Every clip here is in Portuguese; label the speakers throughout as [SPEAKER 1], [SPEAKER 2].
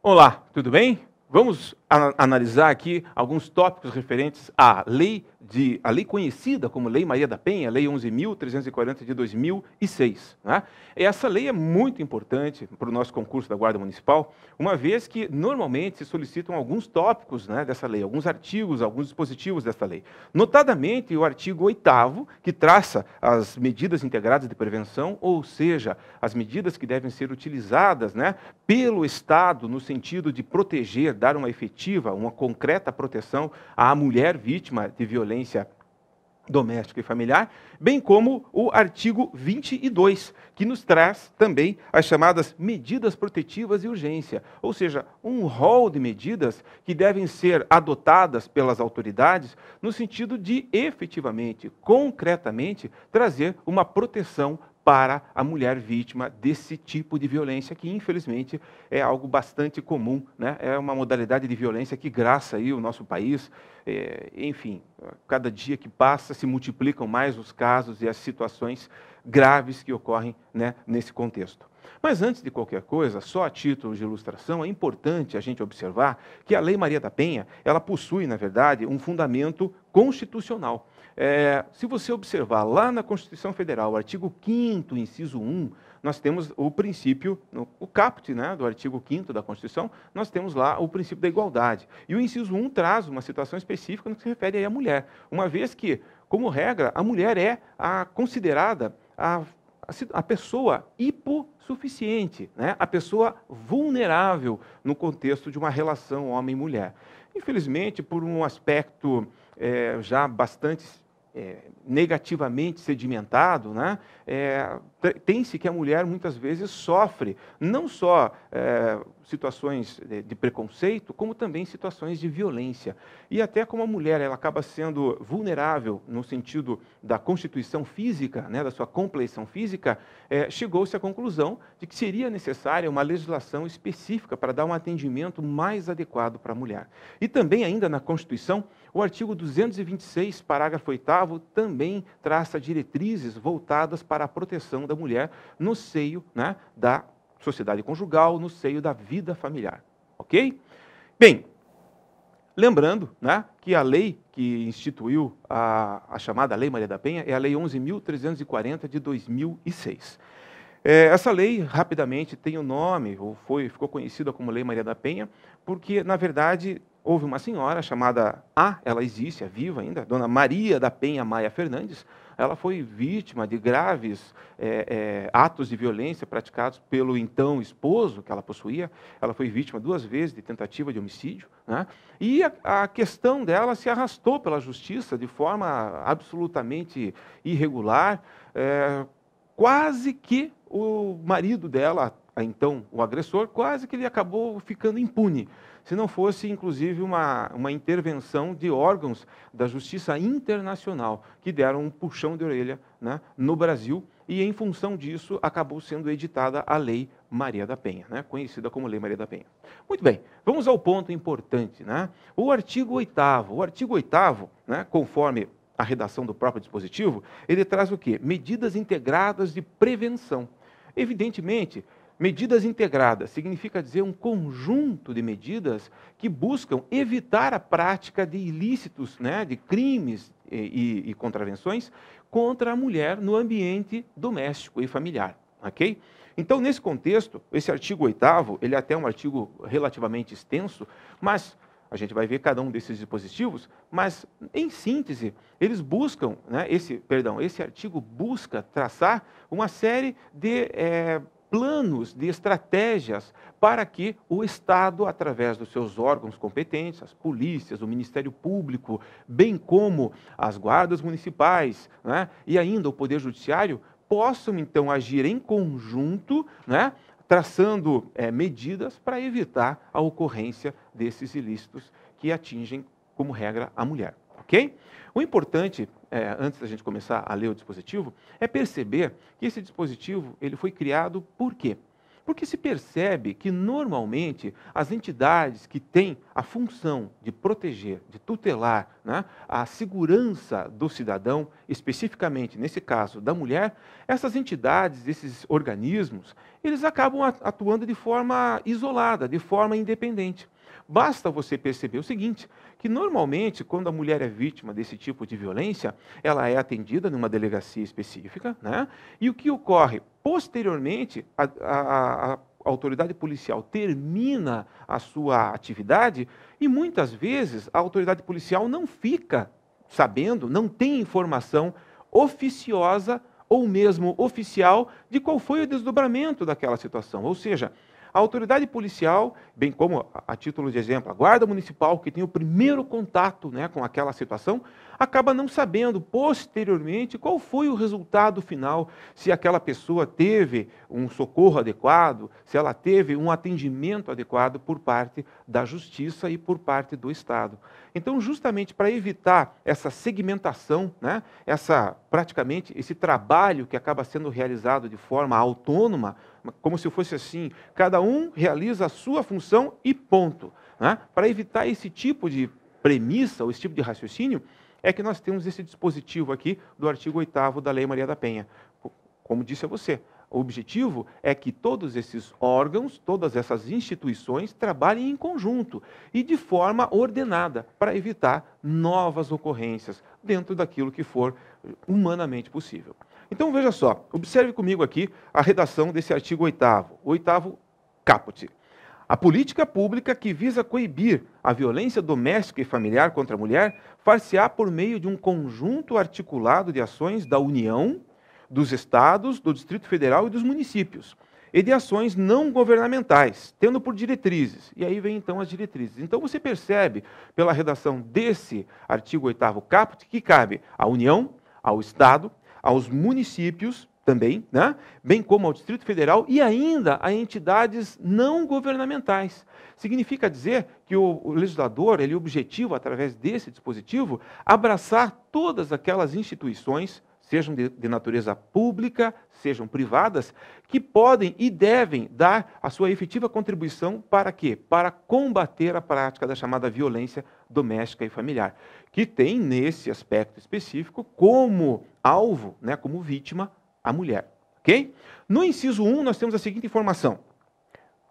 [SPEAKER 1] Olá, tudo bem? Vamos analisar aqui alguns tópicos referentes à a lei conhecida como Lei Maria da Penha, Lei 11.340 de 2006. Né? Essa lei é muito importante para o nosso concurso da Guarda Municipal, uma vez que normalmente se solicitam alguns tópicos, né, dessa lei, alguns artigos, alguns dispositivos dessa lei. Notadamente o artigo 8º, que traça as medidas integradas de prevenção, ou seja, as medidas que devem ser utilizadas, né, pelo Estado no sentido de proteger, dar uma efetiva, uma concreta proteção à mulher vítima de violência doméstica e familiar, bem como o artigo 22, que nos traz também as chamadas medidas protetivas de urgência, ou seja, um rol de medidas que devem ser adotadas pelas autoridades no sentido de efetivamente, concretamente, trazer uma proteção para a mulher vítima desse tipo de violência, que infelizmente é algo bastante comum, né? É uma modalidade de violência que graça aí o nosso país. Enfim, cada dia que passa se multiplicam mais os casos e as situações graves que ocorrem, né, nesse contexto. Mas antes de qualquer coisa, só a título de ilustração, é importante a gente observar que a Lei Maria da Penha, ela possui, na verdade, um fundamento constitucional. Se você observar lá na Constituição Federal, o artigo 5º, inciso 1, nós temos o princípio, o caput, né, do artigo 5º da Constituição, nós temos lá o princípio da igualdade. E o inciso 1 traz uma situação específica no que se refere aí à mulher, uma vez que, como regra, a mulher é considerada a pessoa hipossuficiente, né? A pessoa vulnerável no contexto de uma relação homem-mulher. Infelizmente, por um aspecto já bastante negativamente sedimentado, né? Tem-se que a mulher muitas vezes sofre não só situações de preconceito, como também situações de violência. E até como a mulher ela acaba sendo vulnerável no sentido da constituição física, né, da sua compleição física, chegou-se à conclusão de que seria necessária uma legislação específica para dar um atendimento mais adequado para a mulher. E também ainda na Constituição, o artigo 226, parágrafo 8º, também traça diretrizes voltadas para a proteção da mulher no seio, né, da sociedade conjugal, no seio da vida familiar. Ok? Bem, lembrando, né, que a lei que instituiu a chamada Lei Maria da Penha é a Lei 11.340 de 2006. Essa lei, rapidamente, tem o nome, ficou conhecida como Lei Maria da Penha, porque, na verdade, houve uma senhora chamada, ela existe, é viva ainda, Dona Maria da Penha Maia Fernandes. Ela foi vítima de graves atos de violência praticados pelo então esposo que ela possuía. Ela foi vítima 2 vezes de tentativa de homicídio, né? E a questão dela se arrastou pela justiça de forma absolutamente irregular, quase que o marido dela, então o agressor, quase que ele acabou ficando impune, se não fosse, inclusive, uma intervenção de órgãos da Justiça Internacional, que deram um puxão de orelha, né, no Brasil, e em função disso acabou sendo editada a Lei Maria da Penha, né, conhecida como Lei Maria da Penha. Muito bem, vamos ao ponto importante, né? O artigo 8º. O artigo 8º, né, conforme a redação do próprio dispositivo, ele traz o quê? Medidas integradas de prevenção. Evidentemente, medidas integradas significa dizer um conjunto de medidas que buscam evitar a prática de ilícitos, né, de crimes e contravenções contra a mulher no ambiente doméstico e familiar. Ok? Então, nesse contexto, esse artigo 8º, ele é até um artigo relativamente extenso, mas a gente vai ver cada um desses dispositivos, mas, em síntese, eles buscam, né, esse artigo busca traçar uma série de planos, de estratégias para que o Estado, através dos seus órgãos competentes, as polícias, o Ministério Público, bem como as guardas municipais, né, e ainda o Poder Judiciário, possam, então, agir em conjunto, né, traçando medidas para evitar a ocorrência desses ilícitos que atingem, como regra, a mulher. Ok? O importante, antes da gente começar a ler o dispositivo, é perceber que esse dispositivo ele foi criado por quê? Porque se percebe que, normalmente, as entidades que têm a função de proteger, de tutelar, né, a segurança do cidadão, especificamente, nesse caso, da mulher, essas entidades, esses organismos, eles acabam atuando de forma isolada, de forma independente. Basta você perceber o seguinte, que normalmente, quando a mulher é vítima desse tipo de violência, ela é atendida numa delegacia específica, né? E o que ocorre? Posteriormente, a autoridade policial termina a sua atividade e, muitas vezes, a autoridade policial não fica sabendo, não tem informação oficiosa ou mesmo oficial de qual foi o desdobramento daquela situação. Ou seja, a autoridade policial, bem como, a título de exemplo, a Guarda Municipal, que tem o primeiro contato, né, com aquela situação, acaba não sabendo, posteriormente, qual foi o resultado final, se aquela pessoa teve um socorro adequado, se ela teve um atendimento adequado por parte da Justiça e por parte do Estado. Então, justamente para evitar essa segmentação, né, praticamente esse trabalho que acaba sendo realizado de forma autônoma, como se fosse assim, cada um realiza a sua função e ponto. Né? Para evitar esse tipo de premissa, ou esse tipo de raciocínio, é que nós temos esse dispositivo aqui do artigo 8º da Lei Maria da Penha. Como disse a você, o objetivo é que todos esses órgãos, todas essas instituições trabalhem em conjunto e de forma ordenada para evitar novas ocorrências dentro daquilo que for humanamente possível. Então, veja só, observe comigo aqui a redação desse artigo 8º, o 8º caput. A política pública que visa coibir a violência doméstica e familiar contra a mulher far-se-á por meio de um conjunto articulado de ações da União, dos Estados, do Distrito Federal e dos municípios, e de ações não governamentais, tendo por diretrizes. E aí vem então as diretrizes. Então você percebe, pela redação desse artigo 8º caput, que cabe à União, ao Estado, aos municípios também, né? Bem como ao Distrito Federal e ainda a entidades não governamentais. Significa dizer que o legislador, ele objetiva, através desse dispositivo, abraçar todas aquelas instituições, sejam de natureza pública, sejam privadas, que podem e devem dar a sua efetiva contribuição para quê? Para combater a prática da chamada violência doméstica e familiar, que tem, nesse aspecto específico, como alvo, né, como vítima, a mulher. Okay? No inciso 1, nós temos a seguinte informação.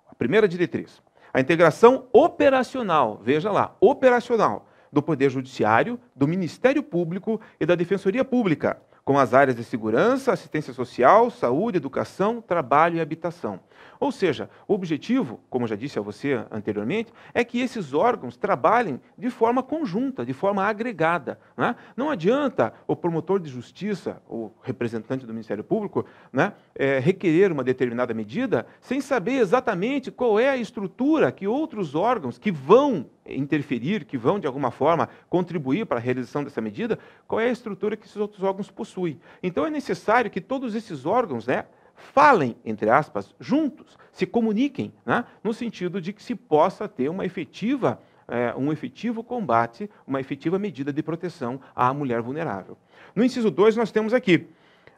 [SPEAKER 1] A primeira diretriz. A integração operacional, veja lá, operacional, do Poder Judiciário, do Ministério Público e da Defensoria Pública, com as áreas de segurança, assistência social, saúde, educação, trabalho e habitação. Ou seja, o objetivo, como eu já disse a você anteriormente, é que esses órgãos trabalhem de forma conjunta, de forma agregada. Né? Não adianta o promotor de justiça, o representante do Ministério Público, né, requerer uma determinada medida sem saber exatamente qual é a estrutura que outros órgãos que vão interferir, que vão, de alguma forma, contribuir para a realização dessa medida, qual é a estrutura que esses outros órgãos possuem. Então, é necessário que todos esses órgãos, né, falem, entre aspas, juntos, se comuniquem, né, no sentido de que se possa ter um efetivo combate, uma efetiva medida de proteção à mulher vulnerável. No inciso 2, nós temos aqui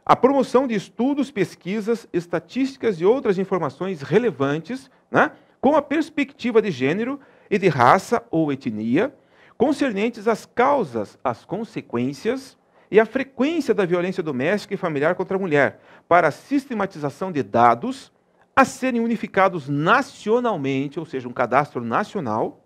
[SPEAKER 1] a promoção de estudos, pesquisas, estatísticas e outras informações relevantes, né, com a perspectiva de gênero e de raça ou etnia, concernentes às causas, às consequências e à frequência da violência doméstica e familiar contra a mulher, para a sistematização de dados a serem unificados nacionalmente, ou seja, um cadastro nacional,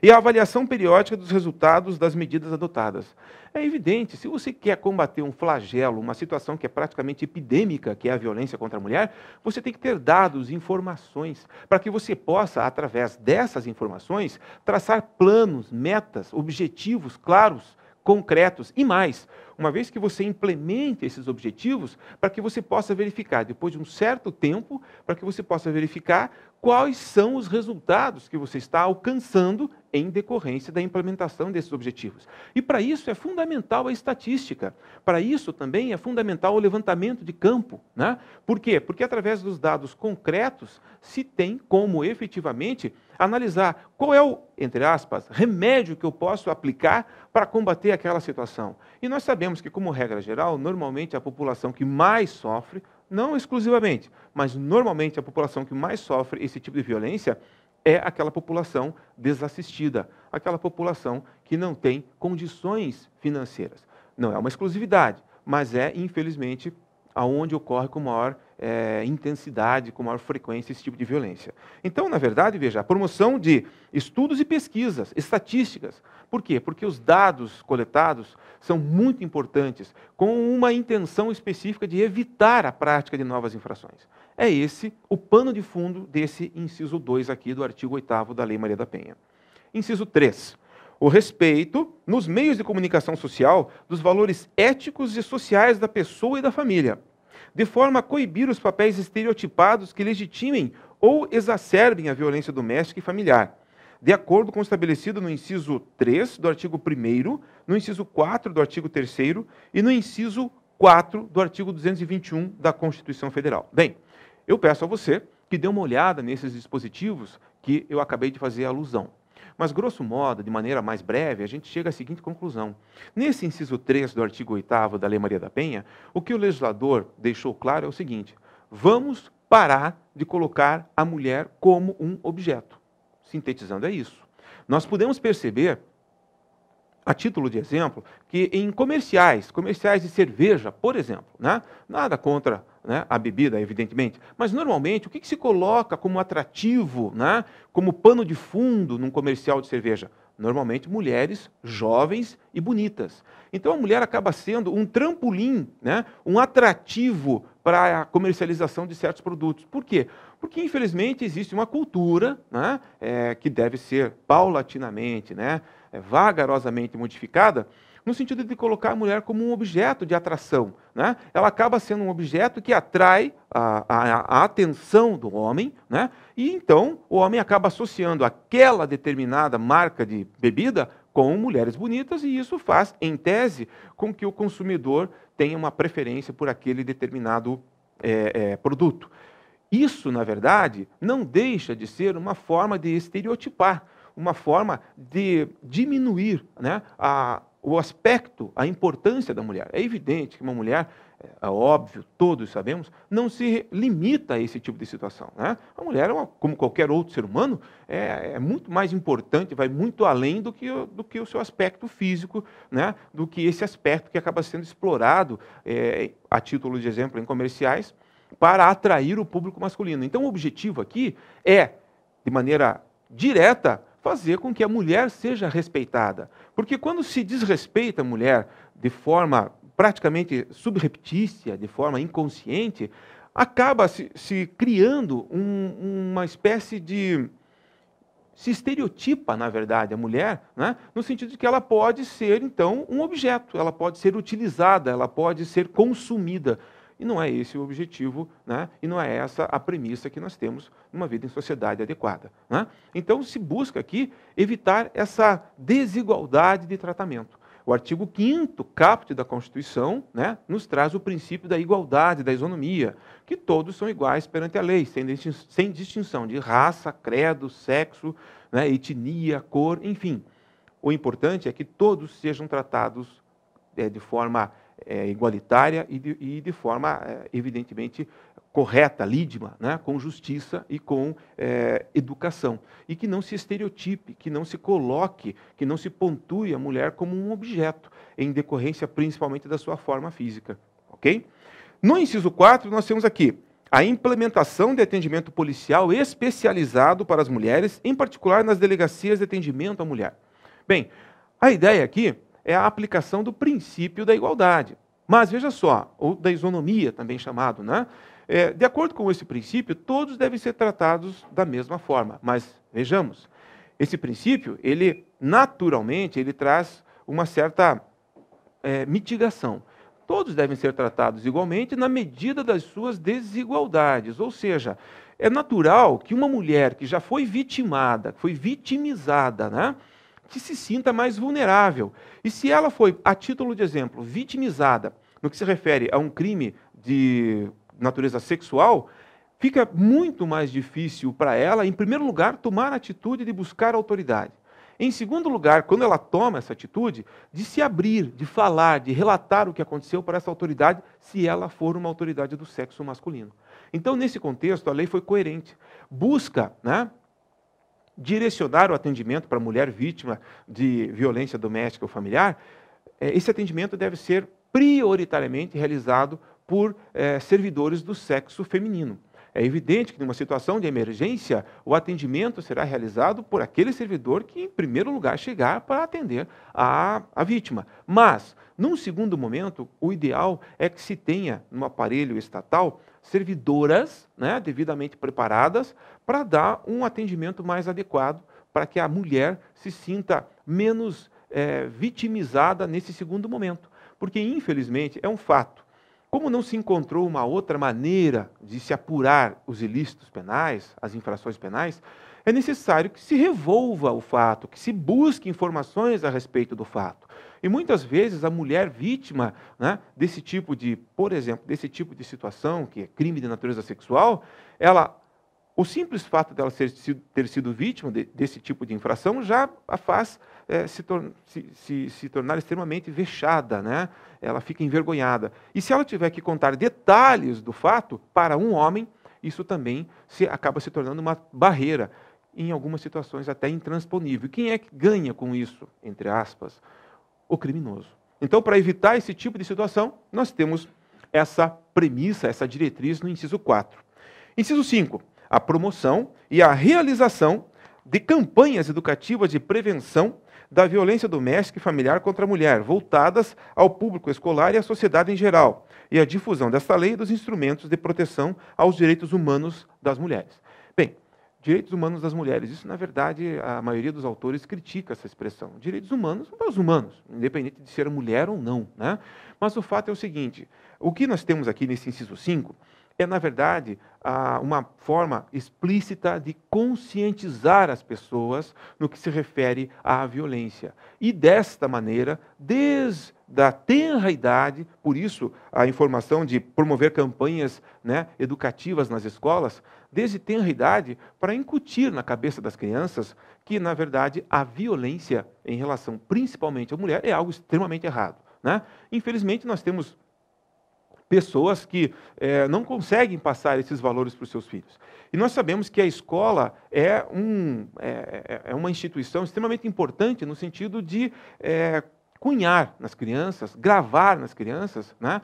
[SPEAKER 1] e a avaliação periódica dos resultados das medidas adotadas. É evidente, se você quer combater um flagelo, uma situação que é praticamente epidêmica, que é a violência contra a mulher, você tem que ter dados, informações, para que você possa, através dessas informações, traçar planos, metas, objetivos claros, concretos e mais, uma vez que você implemente esses objetivos, para que você possa verificar, depois de um certo tempo, para que você possa verificar quais são os resultados que você está alcançando em decorrência da implementação desses objetivos. E para isso é fundamental a estatística, para isso também é fundamental o levantamento de campo. Né? Por quê? Porque através dos dados concretos se tem como efetivamente analisar qual é o, entre aspas, remédio que eu posso aplicar para combater aquela situação. E nós sabemos que, como regra geral, normalmente a população que mais sofre Não exclusivamente, mas normalmente a população que mais sofre esse tipo de violência é aquela população desassistida, aquela população que não tem condições financeiras. Não é uma exclusividade, mas é, infelizmente, aonde ocorre com maior intensidade, com maior frequência esse tipo de violência. Então, na verdade, veja, a promoção de estudos e pesquisas, estatísticas. Por quê? Porque os dados coletados são muito importantes, com uma intenção específica de evitar a prática de novas infrações. É esse o pano de fundo desse inciso 2 aqui do artigo 8º da Lei Maria da Penha. Inciso 3. O respeito, nos meios de comunicação social, dos valores éticos e sociais da pessoa e da família, de forma a coibir os papéis estereotipados que legitimem ou exacerbem a violência doméstica e familiar, de acordo com o estabelecido no inciso 3 do artigo 1º, no inciso 4 do artigo 3º e no inciso 4 do artigo 221 da Constituição Federal. Bem, eu peço a você que dê uma olhada nesses dispositivos que eu acabei de fazer alusão. Mas, grosso modo, de maneira mais breve, a gente chega à seguinte conclusão. Nesse inciso 3 do artigo 8º da Lei Maria da Penha, o que o legislador deixou claro é o seguinte: vamos parar de colocar a mulher como um objeto. Sintetizando, é isso. Nós podemos perceber, a título de exemplo, que em comerciais de cerveja, por exemplo, né, nada contra, né, a bebida, evidentemente, mas normalmente o que se coloca como atrativo, né, como pano de fundo num comercial de cerveja? Normalmente mulheres jovens e bonitas. Então a mulher acaba sendo um trampolim, né, um atrativo para a comercialização de certos produtos. Por quê? Porque, infelizmente, existe uma cultura, né, que deve ser paulatinamente, né, vagarosamente modificada, no sentido de colocar a mulher como um objeto de atração, né? Ela acaba sendo um objeto que atrai a atenção do homem, né? E então o homem acaba associando aquela determinada marca de bebida com mulheres bonitas, e isso faz, em tese, com que o consumidor tenha uma preferência por aquele determinado produto. Isso, na verdade, não deixa de ser uma forma de estereotipar, uma forma de diminuir, né, o aspecto, a importância da mulher. É evidente que uma mulher, é óbvio, todos sabemos, não se limita a esse tipo de situação, né? A mulher, como qualquer outro ser humano, é muito mais importante, vai muito além do que o seu aspecto físico, né? Do que esse aspecto que acaba sendo explorado, a título de exemplo, em comerciais, para atrair o público masculino. Então, o objetivo aqui é, de maneira direta, fazer com que a mulher seja respeitada. Porque quando se desrespeita a mulher de forma praticamente subreptícia, de forma inconsciente, acaba se criando uma espécie de... Se estereotipa, na verdade, a mulher, né, no sentido de que ela pode ser, então, um objeto, ela pode ser utilizada, ela pode ser consumida. E não é esse o objetivo, né? E não é essa a premissa que nós temos numa vida em sociedade adequada, né? Então, se busca aqui evitar essa desigualdade de tratamento. O artigo 5º caput da Constituição, né, nos traz o princípio da igualdade, da isonomia, que todos são iguais perante a lei, sem distinção de raça, credo, sexo, né, etnia, cor, enfim. O importante é que todos sejam tratados de forma igualitária e de forma, evidentemente, correta, lídima, né, com justiça e com educação. E que não se estereotipe, que não se coloque, que não se pontue a mulher como um objeto, em decorrência principalmente da sua forma física. Ok? No inciso 4, nós temos aqui a implementação de atendimento policial especializado para as mulheres, em particular nas delegacias de atendimento à mulher. Bem, a ideia aqui é a aplicação do princípio da igualdade. Mas veja só, ou da isonomia também chamado, né? De acordo com esse princípio, todos devem ser tratados da mesma forma. Mas vejamos, esse princípio, ele naturalmente, ele traz uma certa mitigação. Todos devem ser tratados igualmente na medida das suas desigualdades. Ou seja, é natural que uma mulher que já foi vitimada, foi vitimizada, né, que se sinta mais vulnerável. E se ela foi, a título de exemplo, vitimizada no que se refere a um crime de natureza sexual, fica muito mais difícil para ela, em primeiro lugar, tomar a atitude de buscar autoridade. Em segundo lugar, quando ela toma essa atitude de se abrir, de falar, de relatar o que aconteceu para essa autoridade, se ela for uma autoridade do sexo masculino. Então, nesse contexto, a lei foi coerente. Busca, né, direcionar o atendimento para a mulher vítima de violência doméstica ou familiar. Esse atendimento deve ser prioritariamente realizado por servidores do sexo feminino. É evidente que, numa situação de emergência, o atendimento será realizado por aquele servidor que, em primeiro lugar, chegar para atender a vítima. Mas, num segundo momento, o ideal é que se tenha, no aparelho estatal, servidoras, né, devidamente preparadas para dar um atendimento mais adequado, para que a mulher se sinta menos vitimizada nesse segundo momento. Porque, infelizmente, é um fato. Como não se encontrou uma outra maneira de se apurar os ilícitos penais, as infrações penais, é necessário que se revolva o fato, que se busque informações a respeito do fato. E muitas vezes a mulher vítima, né, desse tipo de, por exemplo, desse tipo de situação, que é crime de natureza sexual, o simples fato dela ter sido vítima desse tipo de infração já a faz se tornar extremamente vexada, né? Ela fica envergonhada. E se ela tiver que contar detalhes do fato para um homem, isso também acaba se tornando uma barreira, em algumas situações até intransponível. Quem é que ganha com isso, entre aspas? O criminoso. Então, para evitar esse tipo de situação, nós temos essa premissa, essa diretriz no inciso 4. Inciso 5. A promoção e a realização de campanhas educativas de prevenção da violência doméstica e familiar contra a mulher, voltadas ao público escolar e à sociedade em geral, e a difusão desta lei e dos instrumentos de proteção aos direitos humanos das mulheres. Bem, direitos humanos das mulheres, isso, na verdade, a maioria dos autores critica essa expressão. Direitos humanos para os humanos, independente de ser mulher ou não, né? Mas o fato é o seguinte, o que nós temos aqui nesse inciso 5 é, na verdade, uma forma explícita de conscientizar as pessoas no que se refere à violência. E, desta maneira, desde a tenra idade, por isso a informação de promover campanhas, né, educativas nas escolas, desde tenra idade, para incutir na cabeça das crianças que, na verdade, a violência em relação principalmente à mulher é algo extremamente errado, né? Infelizmente, nós temos pessoas que não conseguem passar esses valores para os seus filhos. E nós sabemos que a escola é uma instituição extremamente importante no sentido de cunhar nas crianças, gravar nas crianças, né,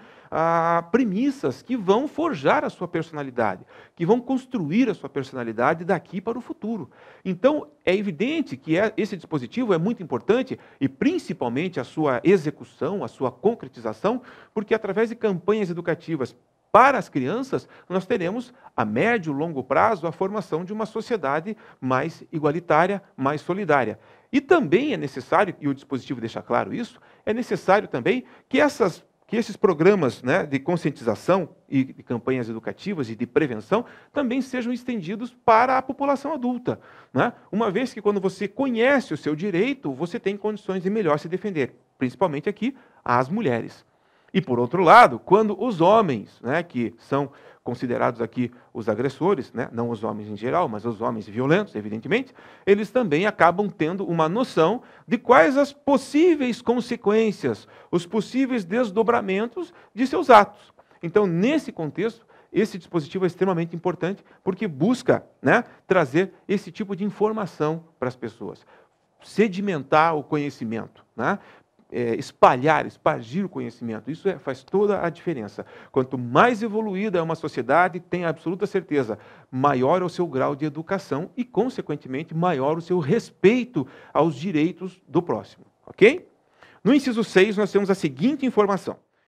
[SPEAKER 1] premissas que vão forjar a sua personalidade, que vão construir a sua personalidade daqui para o futuro. Então, é evidente que esse dispositivo é muito importante e principalmente a sua execução, a sua concretização, porque através de campanhas educativas para as crianças, nós teremos a médio e longo prazo a formação de uma sociedade mais igualitária, mais solidária. E também é necessário, e o dispositivo deixa claro isso, é necessário também que esses programas, né, de conscientização e de campanhas educativas e de prevenção também sejam estendidos para a população adulta, né? Uma vez que quando você conhece o seu direito, você tem condições de melhor se defender, principalmente aqui as mulheres. E, por outro lado, quando os homens, né, que são considerados aqui os agressores, né, não os homens em geral, mas os homens violentos, evidentemente, eles também acabam tendo uma noção de quais as possíveis consequências, os possíveis desdobramentos de seus atos. Então, nesse contexto, esse dispositivo é extremamente importante porque busca, né, trazer esse tipo de informação para as pessoas, sedimentar o conhecimento, né? Espargir o conhecimento. Isso faz toda a diferença. Quanto mais evoluída é uma sociedade, tenha absoluta certeza, maior é o seu grau de educação e, consequentemente, maior o seu respeito aos direitos do próximo. Ok? No inciso 6, nós temos a seguinte informação.